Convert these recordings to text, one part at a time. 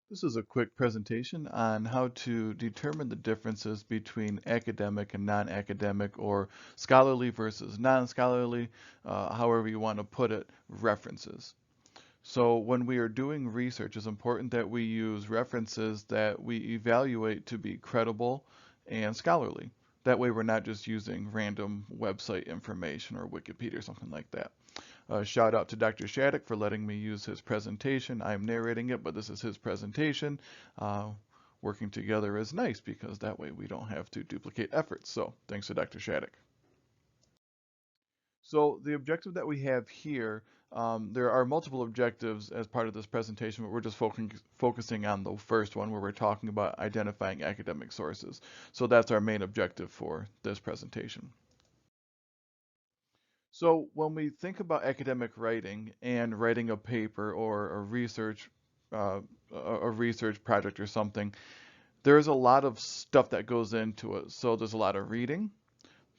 This is a quick presentation on how to determine the differences between academic and non-academic, or scholarly versus non-scholarly, however you want to put it, references. So when we are doing research, it's important that we use references that we evaluate to be credible and scholarly. That way we're not just using random website information or Wikipedia or something like that. Shout out to Dr. Shattuck for letting me use his presentation. I'm narrating it, but this is his presentation. Uh, Working together is nice because that way we don't have to duplicate efforts. So thanks to Dr. Shattuck. So the objective that we have here, there are multiple objectives as part of this presentation, but we're just focusing on the first one where we're talking about identifying academic sources. So that's our main objective for this presentation. So when we think about academic writing and writing a paper or uh, a research project or something, there's a lot of stuff that goes into it. So there's a lot of reading,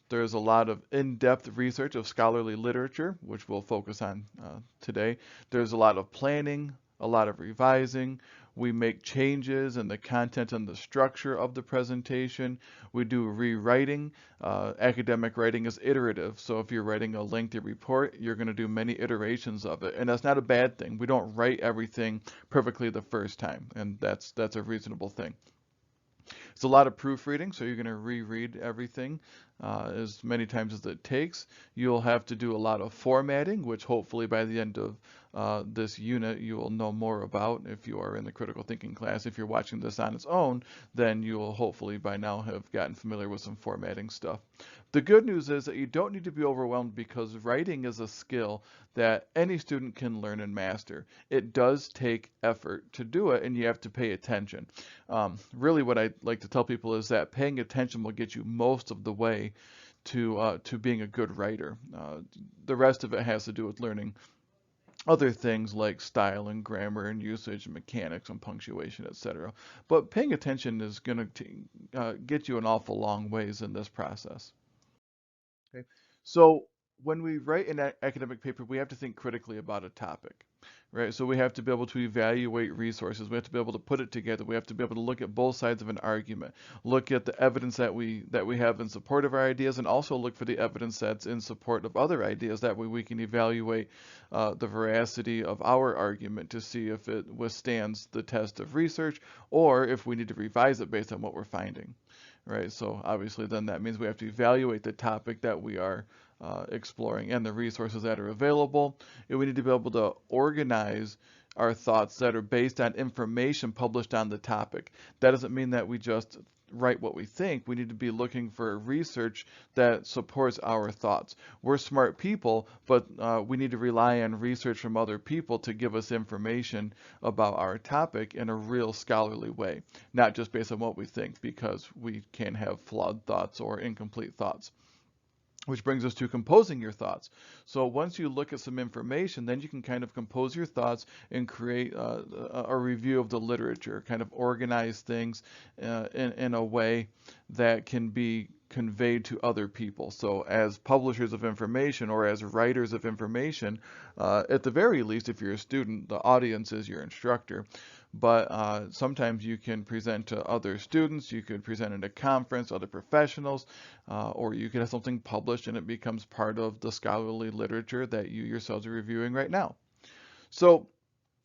there's a lot of in-depth research of scholarly literature, which we'll focus on today. There's a lot of planning, a lot of revising. We make changes in the content and the structure of the presentation. We do rewriting. Academic writing is iterative. So if you're writing a lengthy report, you're going to do many iterations of it. And that's not a bad thing. We don't write everything perfectly the first time, and that's a reasonable thing. It's a lot of proofreading, so you're going to reread everything as many times as it takes. You'll have to do a lot of formatting, which hopefully by the end of this unit you will know more about if you are in the critical thinking class. If you're watching this on its own, then you will hopefully by now have gotten familiar with some formatting stuff. The good news is that you don't need to be overwhelmed because writing is a skill that any student can learn and master. It does take effort to do it, and you have to pay attention. Really, what I like to tell people is that paying attention will get you most of the way to being a good writer. The rest of it has to do with learning other things like style and grammar and usage and mechanics and punctuation, etc. But paying attention is going to get you an awful long ways in this process. Okay. So when we write an academic paper, we have to think critically about a topic, right? So we have to be able to evaluate resources. We have to be able to put it together. We have to be able to look at both sides of an argument, look at the evidence that we have in support of our ideas, and also look for the evidence that's in support of other ideas. That way we can evaluate the veracity of our argument to see if it withstands the test of research or if we need to revise it based on what we're finding, right? So obviously then that means we have to evaluate the topic that we are exploring and the resources that are available. And we need to be able to organize our thoughts that are based on information published on the topic. That doesn't mean that we just write what we think. We need to be looking for research that supports our thoughts. We're smart people, but we need to rely on research from other people to give us information about our topic in a real scholarly way, not just based on what we think, because we can have flawed thoughts or incomplete thoughts. Which brings us to composing your thoughts. So once you look at some information, then you can kind of compose your thoughts and create a review of the literature, kind of organize things in a way that can be conveyed to other people. So as publishers of information or as writers of information, at the very least, if you're a student, the audience is your instructor. But sometimes you can present to other students, you could present at a conference, other professionals, or you could have something published and it becomes part of the scholarly literature that you yourselves are reviewing right now. So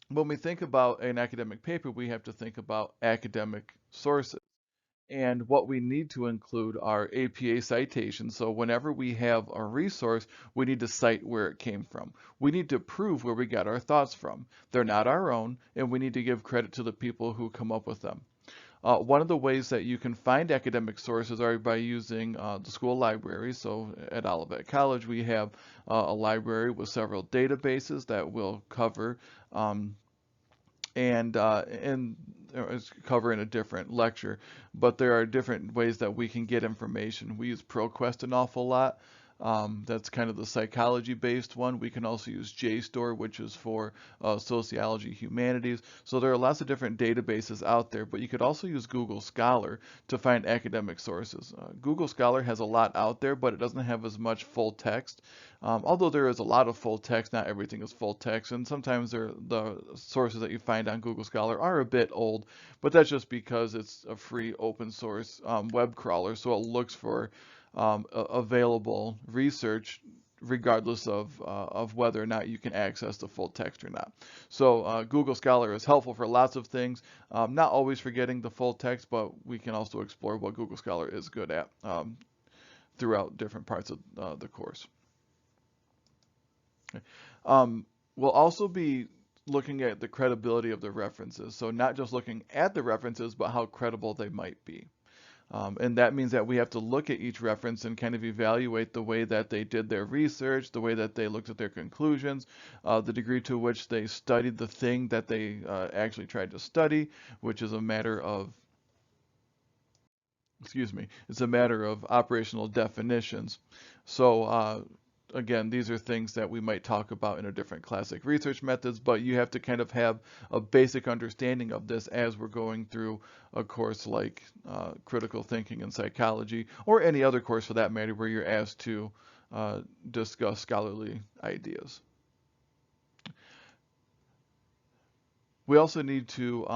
when we think about an academic paper, we have to think about academic sources. And what we need to include are APA citations. So whenever we have a resource, we need to cite where it came from. We need to prove where we got our thoughts from. They're not our own, and we need to give credit to the people who come up with them. One of the ways that you can find academic sources are by using the school library. So at Olivet College, we have a library with several databases that will cover and cover in a different lecture, but there are different ways that we can get information. We use ProQuest an awful lot. That's kind of the psychology-based one. We can also use JSTOR, which is for sociology, humanities. So there are lots of different databases out there, but you could also use Google Scholar to find academic sources. Google Scholar has a lot out there, but it doesn't have as much full text. Although there is a lot of full text, not everything is full text, and sometimes the sources that you find on Google Scholar are a bit old, but that's just because it's a free open source web crawler, so it looks for available research regardless of whether or not you can access the full text or not. So Google Scholar is helpful for lots of things, not always for getting the full text, but we can also explore what Google Scholar is good at throughout different parts of the course. Okay. We'll also be looking at the credibility of the references. So not just looking at the references, but how credible they might be. And that means that we have to look at each reference and kind of evaluate the way that they did their research, the way that they looked at their conclusions, the degree to which they studied the thing that they actually tried to study, which is a matter of, excuse me, it's a matter of operational definitions. So again, these are things that we might talk about in a different classic research methods, but you have to kind of have a basic understanding of this as we're going through a course like critical thinking and psychology, or any other course for that matter, where you're asked to discuss scholarly ideas. We also need to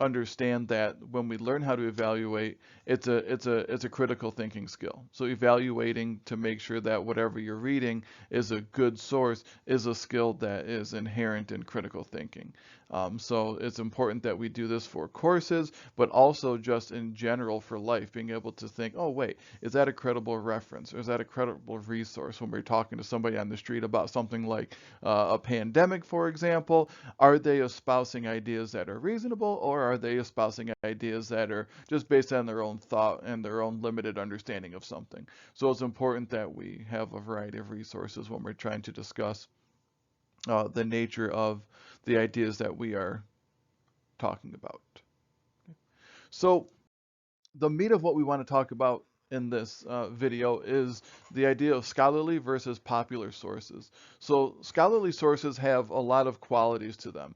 understand that when we learn how to evaluate, it's a critical thinking skill. So evaluating to make sure that whatever you're reading is a good source is a skill that is inherent in critical thinking. So it's important that we do this for courses, but also just in general for life, being able to think, oh wait, is that a credible reference, or is that a credible resource when we're talking to somebody on the street about something like a pandemic, for example? Are they espousing ideas that are reasonable, or are they espousing ideas that are just based on their own thought and their own limited understanding of something? So it's important that we have a variety of resources when we're trying to discuss the nature of the ideas that we are talking about. So the meat of what we want to talk about in this video is the idea of scholarly versus popular sources. So scholarly sources have a lot of qualities to them.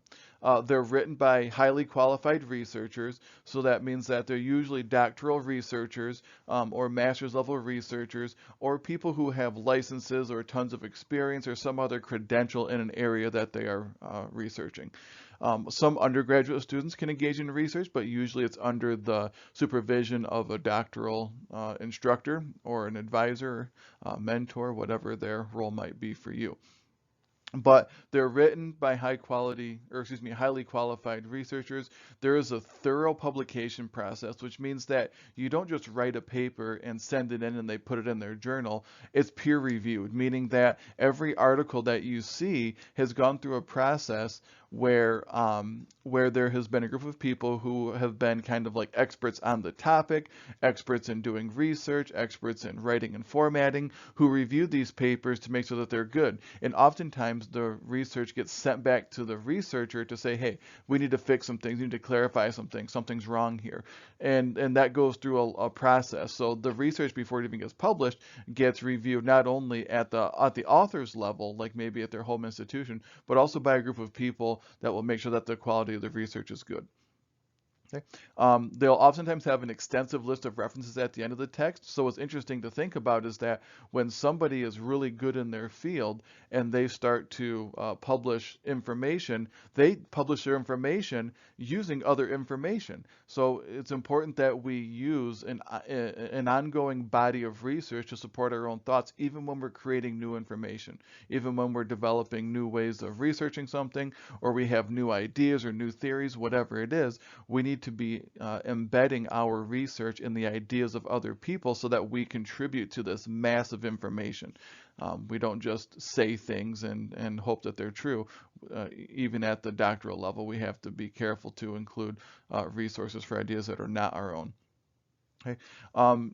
They're written by highly qualified researchers, so that means that they're usually doctoral researchers or master's level researchers, or people who have licenses or tons of experience or some other credential in an area that they are researching. Some undergraduate students can engage in research, but usually it's under the supervision of a doctoral instructor or an advisor, mentor, whatever their role might be for you. But they're written by highly qualified researchers. There is a thorough publication process, which means that you don't just write a paper and send it in and they put it in their journal. It's peer reviewed, meaning that every article that you see has gone through a process where there has been a group of people who have been kind of like experts on the topic, experts in doing research, experts in writing and formatting, who review these papers to make sure that they're good. And oftentimes the research gets sent back to the researcher to say, hey, we need to fix some things, we need to clarify some things, something's wrong here. And that goes through a process. So the research before it even gets published gets reviewed not only at the author's level, like maybe at their home institution, but also by a group of people that will make sure that the quality of the research is good. Okay. They'll oftentimes have an extensive list of references at the end of the text. So what's interesting to think about is that when somebody is really good in their field and they start to publish information, they publish their information using other information. So it's important that we use an ongoing body of research to support our own thoughts, even when we're creating new information, even when we're developing new ways of researching something, or we have new ideas or new theories, whatever it is. We need to be embedding our research in the ideas of other people so that we contribute to this massive information. We don't just say things and hope that they're true. Even at the doctoral level, we have to be careful to include resources for ideas that are not our own. Okay.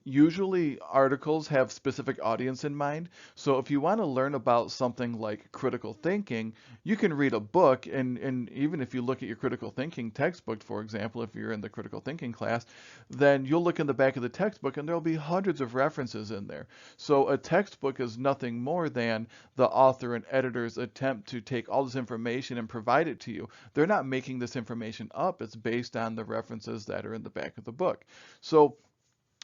Usually articles have specific audience in mind. So if you want to learn about something like critical thinking, you can read a book, and even if you look at your critical thinking textbook, for example, if you're in the critical thinking class, then you'll look in the back of the textbook and there'll be hundreds of references in there. So a textbook is nothing more than the author and editor's attempt to take all this information and provide it to you. They're not making this information up. It's based on the references that are in the back of the book. So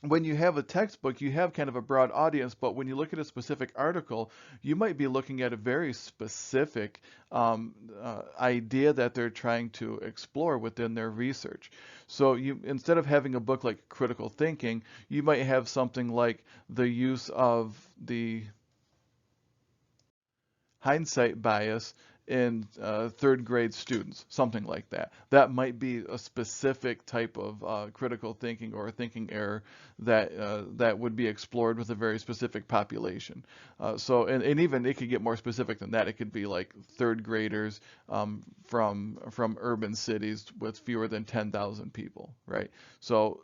when you have a textbook, you have kind of a broad audience, but when you look at a specific article, you might be looking at a very specific idea that they're trying to explore within their research. So you, instead of having a book like Critical Thinking, you might have something like the use of the hindsight bias in third grade students, something like that. That might be a specific type of critical thinking or thinking error that that would be explored with a very specific population. And even it could get more specific than that. It could be like third graders from urban cities with fewer than 10,000 people, right? So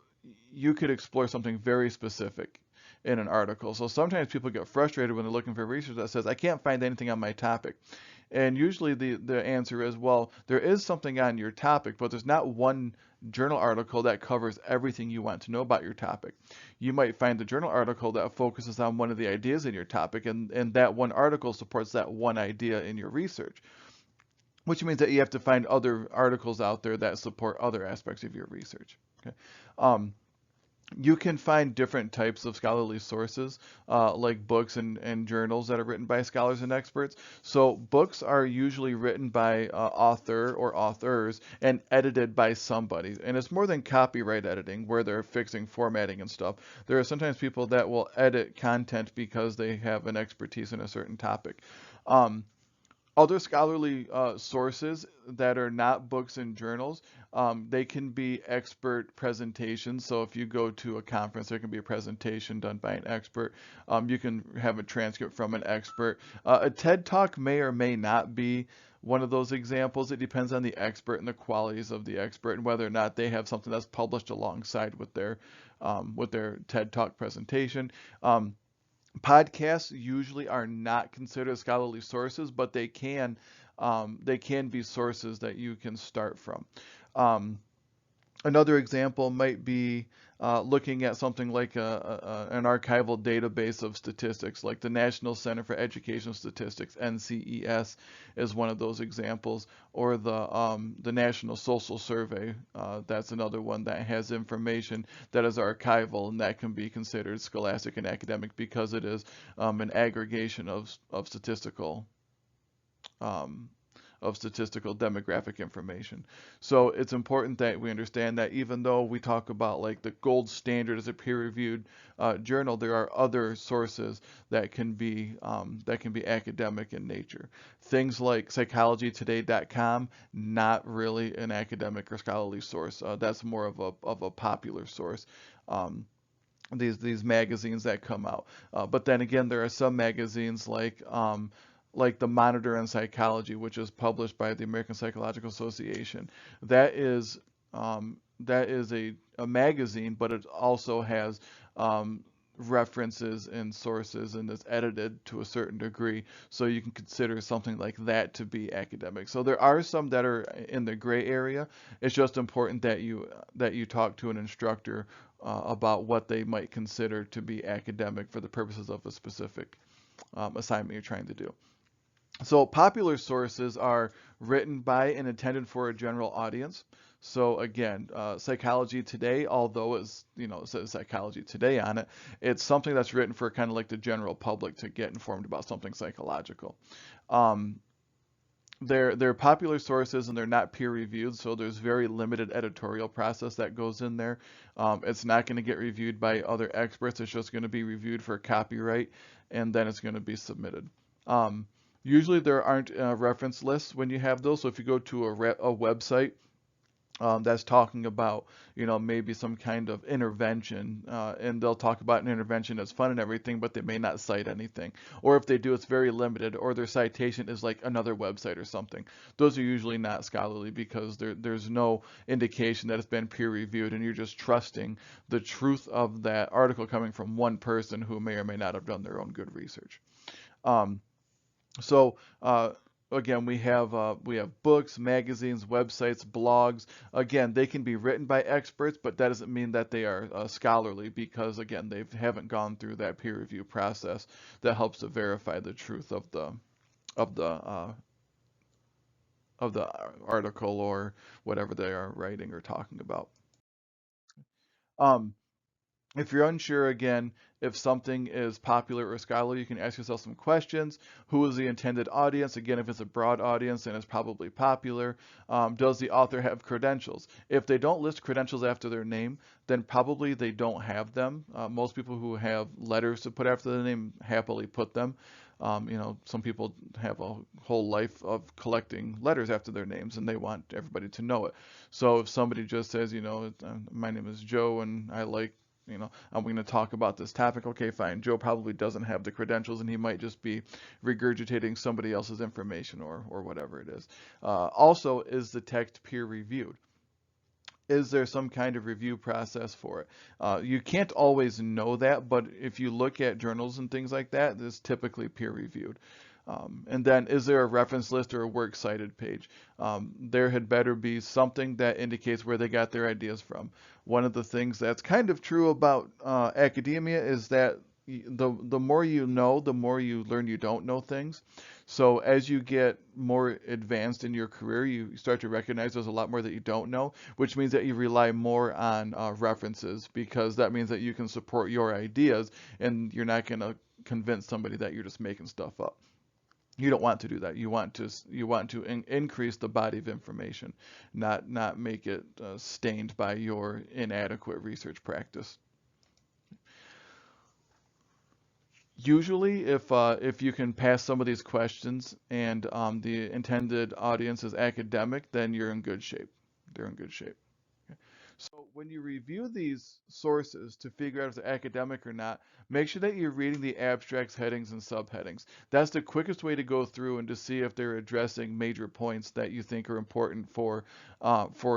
you could explore something very specific in an article. So sometimes people get frustrated when they're looking for research that says, I can't find anything on my topic. And usually the answer is, well, there is something on your topic, but there's not one journal article that covers everything you want to know about your topic. You might find the journal article that focuses on one of the ideas in your topic, and that one article supports that one idea in your research, which means that you have to find other articles out there that support other aspects of your research. Okay. You can find different types of scholarly sources, like books and journals that are written by scholars and experts. So books are usually written by author or authors and edited by somebody. And it's more than copyright editing, where they're fixing formatting and stuff. There are sometimes people that will edit content because they have an expertise in a certain topic. Um, Other scholarly sources that are not books and journals, they can be expert presentations. So if you go to a conference, there can be a presentation done by an expert. You can have a transcript from an expert. A TED Talk may or may not be one of those examples. It depends on the expert and the qualities of the expert and whether or not they have something that's published alongside with their TED Talk presentation. Podcasts usually are not considered scholarly sources, but they can be sources that you can start from. Um, Another example might be looking at something like an archival database of statistics, like the National Center for Education Statistics, NCES, is one of those examples, or the National Social Survey. That's another one that has information that is archival, and that can be considered scholastic and academic because it is an aggregation um, of statistical demographic information. So it's important that we understand that even though we talk about like the gold standard as a peer-reviewed journal, there are other sources that can be academic in nature. Things like psychologytoday.com, not really an academic or scholarly source. That's more of a popular source. These magazines that come out. But then again, there are some magazines like the Monitor in Psychology, which is published by the American Psychological Association. That is a magazine, but it also has references and sources and is edited to a certain degree, so you can consider something like that to be academic. So there are some that are in the gray area. It's just important that you talk to an instructor about what they might consider to be academic for the purposes of a specific assignment you're trying to do. So popular sources are written by and intended for a general audience. So again, Psychology Today, although it says Psychology Today on it, it's something that's written for kind of like the general public to get informed about something psychological. Um, they're popular sources and they're not peer reviewed, so there's very limited editorial process that goes in there. It's not going to get reviewed by other experts. It's just going to be reviewed for copyright, and then it's going to be submitted. Um, Usually there aren't reference lists when you have those. So if you go to a website that's talking about, maybe some kind of intervention, and they'll talk about an intervention as fun and everything, but they may not cite anything. Or if they do, it's very limited, or their citation is like another website or something. Those are usually not scholarly because there's no indication that it's been peer reviewed, and you're just trusting the truth of that article coming from one person who may or may not have done their own good research. Um, so again, we have books, magazines, websites, blogs. Again, they can be written by experts, but that doesn't mean that they are scholarly because again, they haven't gone through that peer review process that helps to verify the truth of the uh, of the article or whatever they are writing or talking about. Um, If you're unsure again, if something is popular or scholarly, you can ask yourself some questions. Who is the intended audience? Again, if it's a broad audience, then it's probably popular. Does the author have credentials? If they don't list credentials after their name, then probably they don't have them. Most people who have letters to put after their name happily put them. Some people have a whole life of collecting letters after their names and they want everybody to know it. So if somebody just says, my name is Joe and I like I'm going to talk about this topic. Okay, fine. Joe probably doesn't have the credentials and he might just be regurgitating somebody else's information or whatever it is. Also, is the text peer reviewed? Is there some kind of review process for it? You can't always know that, but if you look at journals and things like that, it's typically peer reviewed. And then is there a reference list or a works cited page? There had better be something that indicates where they got their ideas from. One of the things that's kind of true about academia is that the more you know, the more you learn you don't know things. So as you get more advanced in your career, you start to recognize there's a lot more that you don't know, which means that you rely more on references because that means that you can support your ideas and you're not going to convince somebody that you're just making stuff up. You don't want to do that. You want to increase the body of information, not make it stained by your inadequate research practice. Usually, if you can pass some of these questions and the intended audience is academic, then you're in good shape. They're in good shape. So when you review these sources to figure out if they're academic or not, make sure that you're reading the abstracts, headings, and subheadings. That's the quickest way to go through and to see if they're addressing major points that you think are important for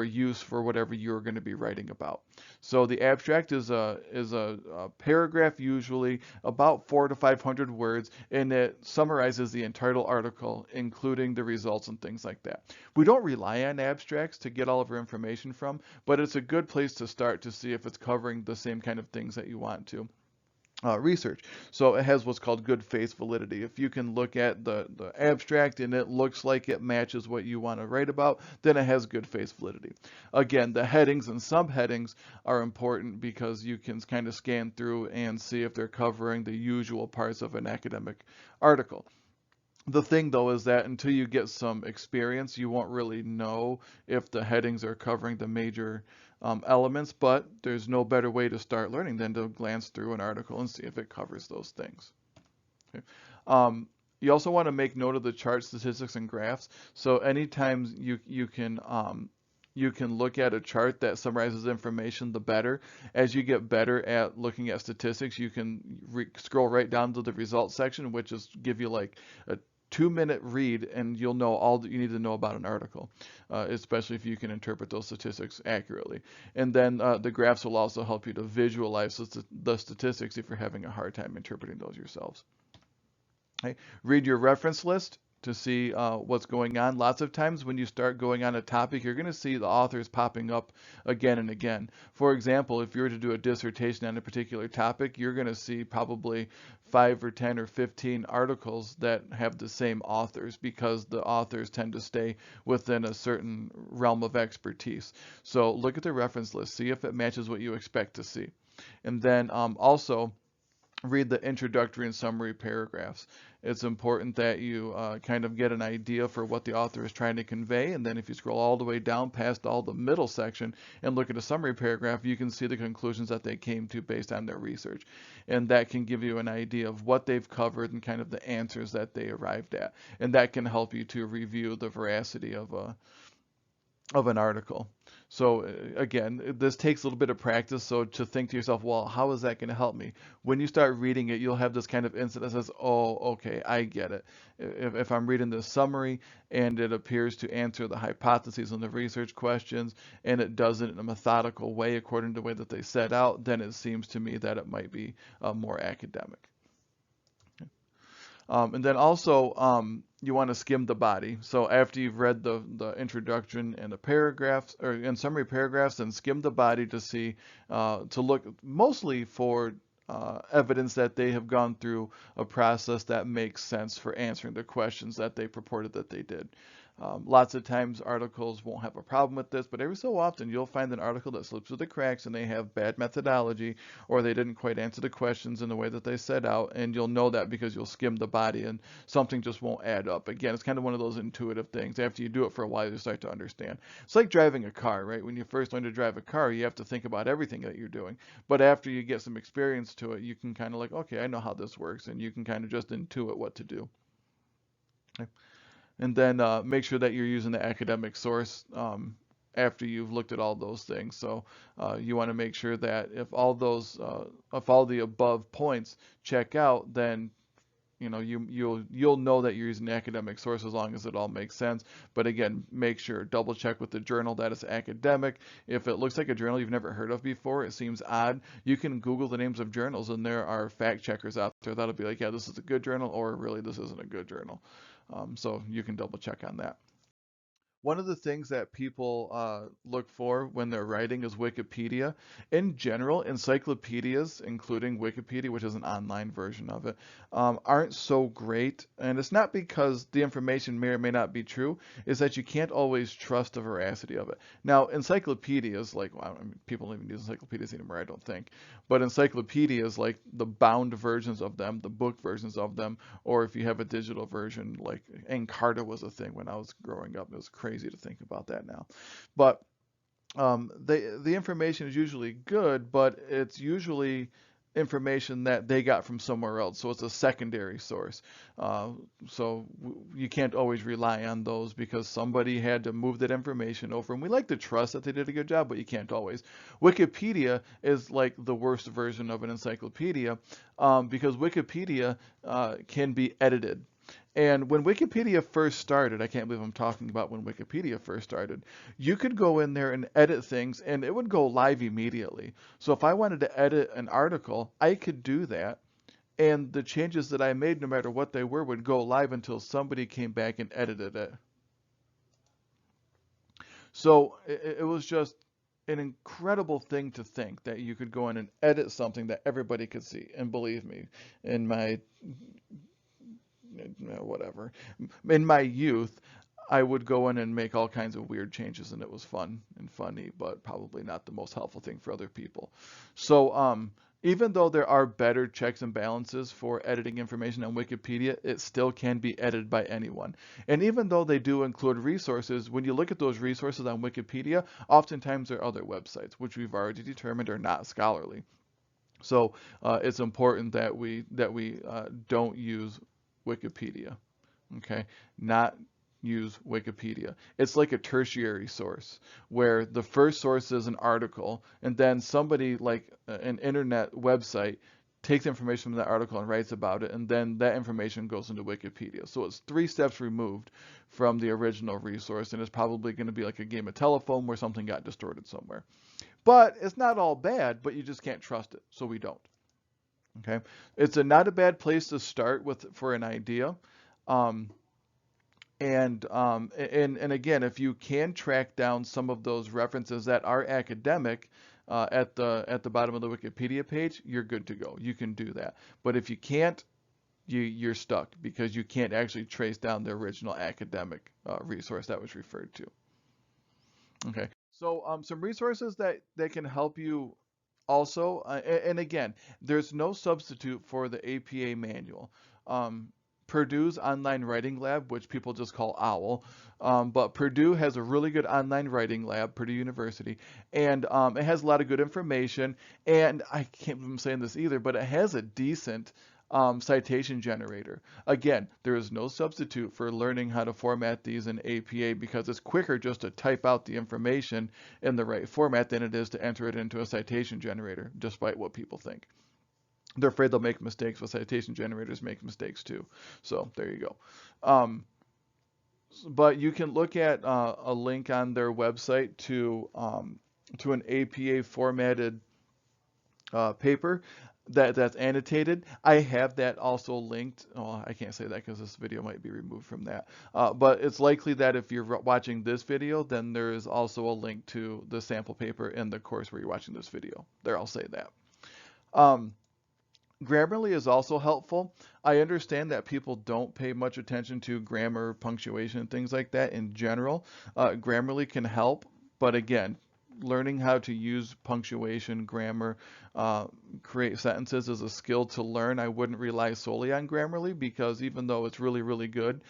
use for whatever you're going to be writing about. So the abstract is a paragraph, usually about 400 to 500 words, and it summarizes the entire article, including the results and things like that. We don't rely on abstracts to get all of our information from, but it's a good place to start to see if it's covering the same kind of things that you want to research. So it has what's called good faith validity. If you can look at the abstract and it looks like it matches what you want to write about, then it has good faith validity. Again, the headings and subheadings are important because you can kind of scan through and see if they're covering the usual parts of an academic article. The thing though is that until you get some experience, you won't really know if the headings are covering the major elements, but there's no better way to start learning than to glance through an article and see if it covers those things. Okay. You also want to make note of the chart statistics and graphs. So anytime you can look at a chart that summarizes information, the better. As you get better at looking at statistics, you can scroll right down to the results section, which is give you like a 2-minute read and you'll know all that you need to know about an article, especially if you can interpret those statistics accurately. And then the graphs will also help you to visualize the statistics if you're having a hard time interpreting those yourselves. Okay. Read your reference list to see what's going on. Lots of times when you start going on a topic, you're going to see the authors popping up again and again. For example, if you were to do a dissertation on a particular topic, you're going to see probably 5 or 10 or 15 articles that have the same authors because the authors tend to stay within a certain realm of expertise. So look at the reference list, see if it matches what you expect to see. And then also, read the introductory and summary paragraphs. It's important that you kind of get an idea for what the author is trying to convey, and then if you scroll all the way down past all the middle section and look at a summary paragraph, you can see the conclusions that they came to based on their research. And that can give you an idea of what they've covered and kind of the answers that they arrived at. And that can help you to review the veracity of an article. So again, this takes a little bit of practice. So to think to yourself, well, how is that going to help me? When you start reading it, you'll have this kind of instant that says, oh, okay, I get it. If I'm reading the summary and it appears to answer the hypotheses and the research questions, and it does it in a methodical way according to the way that they set out, then it seems to me that it might be more academic. And then also, you want to skim the body. So after you've read the introduction and the paragraphs, or in summary paragraphs, then skim the body to see, to look mostly for evidence that they have gone through a process that makes sense for answering the questions that they purported that they did. Lots of times articles won't have a problem with this, but every so often you'll find an article that slips through the cracks and they have bad methodology, or they didn't quite answer the questions in the way that they set out, and you'll know that because you'll skim the body and something just won't add up. Again, it's kind of one of those intuitive things. After you do it for a while, you start to understand. It's like driving a car, right? When you first learn to drive a car, you have to think about everything that you're doing. But after you get some experience to it, you can kind of like, okay, I know how this works, and you can kind of just intuit what to do. Okay. And then make sure that you're using the academic source after you've looked at all those things. So you want to make sure that if all the above points check out, then you'll know that you're using the academic source as long as it all makes sense. But again, make sure, double check with the journal that it's academic. If it looks like a journal you've never heard of before, it seems odd, you can Google the names of journals, and there are fact checkers out there that'll be like, yeah, this is a good journal, or really this isn't a good journal. So you can double check on that. One of the things that people look for when they're writing is Wikipedia. In general, encyclopedias, including Wikipedia, which is an online version of it, aren't so great. And it's not because the information may or may not be true, it's that you can't always trust the veracity of it. Now, encyclopedias, like, well, I mean, people don't even use encyclopedias anymore, I don't think. But encyclopedias, like the bound versions of them, the book versions of them, or if you have a digital version, like Encarta was a thing when I was growing up. It was crazy to think about that now. But the information is usually good, but it's usually information that they got from somewhere else. So it's a secondary source. So you can't always rely on those because somebody had to move that information over. And we like to trust that they did a good job, but you can't always. Wikipedia is like the worst version of an encyclopedia because Wikipedia can be edited. And when Wikipedia first started, I can't believe I'm talking about when Wikipedia first started, you could go in there and edit things and it would go live immediately. So if I wanted to edit an article, I could do that. And the changes that I made, no matter what they were, would go live until somebody came back and edited it. So it was just an incredible thing to think that you could go in and edit something that everybody could see. And believe me, in my whatever. In my youth, I would go in and make all kinds of weird changes, and it was fun and funny, but probably not the most helpful thing for other people. So, even though there are better checks and balances for editing information on Wikipedia, it still can be edited by anyone. And even though they do include resources, when you look at those resources on Wikipedia, oftentimes there are other websites, which we've already determined are not scholarly. So it's important that we don't use Wikipedia, okay? Not use Wikipedia. It's like a tertiary source where the first source is an article and then somebody like an internet website takes information from that article and writes about it, and then that information goes into Wikipedia. So it's 3 steps removed from the original resource, and it's probably going to be like a game of telephone where something got distorted somewhere. But it's not all bad, but you just can't trust it, so we don't. Okay, it's not a bad place to start with for an idea. Um, and again, if you can track down some of those references that are academic at the bottom of the Wikipedia page, you're good to go. You can do that. But if you can't, you're stuck because you can't actually trace down the original academic resource that was referred to. Okay, so some resources that can help you also, and again, there's no substitute for the APA manual. Purdue's online writing lab, which people just call OWL, but Purdue has a really good online writing lab, Purdue University, and it has a lot of good information. And I can't believe I'm saying this either, but it has a decent citation generator. Again, there is no substitute for learning how to format these in APA because it's quicker just to type out the information in the right format than it is to enter it into a citation generator, despite what people think. They're afraid they'll make mistakes, but citation generators make mistakes too. So there you go. Um, but you can look at a link on their website to an APA formatted paper that's annotated. I have that also linked. Oh, I can't say that because this video might be removed from that. But it's likely that if you're watching this video, then there is also a link to the sample paper in the course where you're watching this video. There, I'll say that. Um, Grammarly is also helpful. I understand that people don't pay much attention to grammar, punctuation, and things like that in general. Grammarly can help, but again, learning how to use punctuation, grammar, uh, create sentences is a skill to learn. I wouldn't rely solely on Grammarly because even though it's really, really good,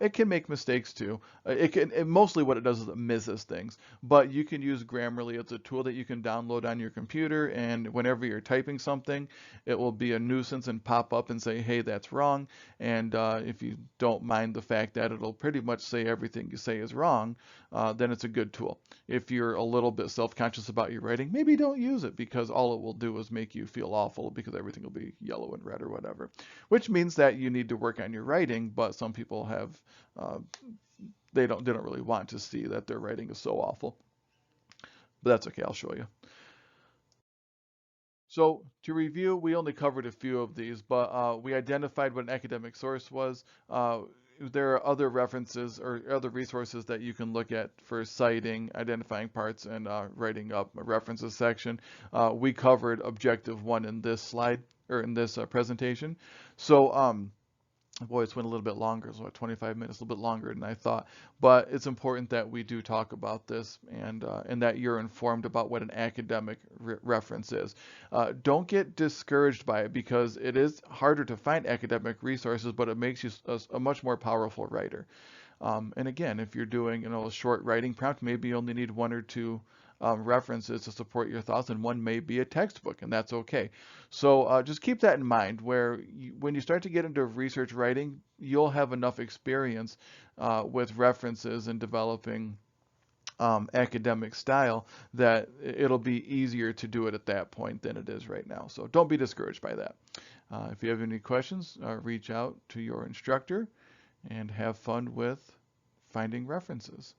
it can make mistakes too. Mostly what it does is it misses things. But you can use Grammarly. It's a tool that you can download on your computer, and whenever you're typing something, it will be a nuisance and pop up and say, hey, that's wrong. And if you don't mind the fact that it'll pretty much say everything you say is wrong, then it's a good tool. If you're a little bit self-conscious about your writing, maybe don't use it because all it will do is make you feel awful because everything will be yellow and red or whatever, which means that you need to work on your writing, but some people have, uh, they don't really want to see that their writing is so awful. But that's okay, I'll show you. So to review, we only covered a few of these, but we identified what an academic source was. There are other references or other resources that you can look at for citing, identifying parts, and writing up a references section. We covered objective one in this slide or in this presentation. So boy, it's went a little bit longer, so 25 minutes, a little bit longer than I thought. But it's important that we do talk about this and that you're informed about what an academic reference is. Don't get discouraged by it because it is harder to find academic resources, but it makes you a much more powerful writer. And again, if you're doing a short writing prompt, maybe you only need one or two references to support your thoughts, and one may be a textbook, and that's okay. So just keep that in mind. When you start to get into research writing, you'll have enough experience with references and developing academic style that it'll be easier to do it at that point than it is right now. So don't be discouraged by that. If you have any questions, reach out to your instructor and have fun with finding references.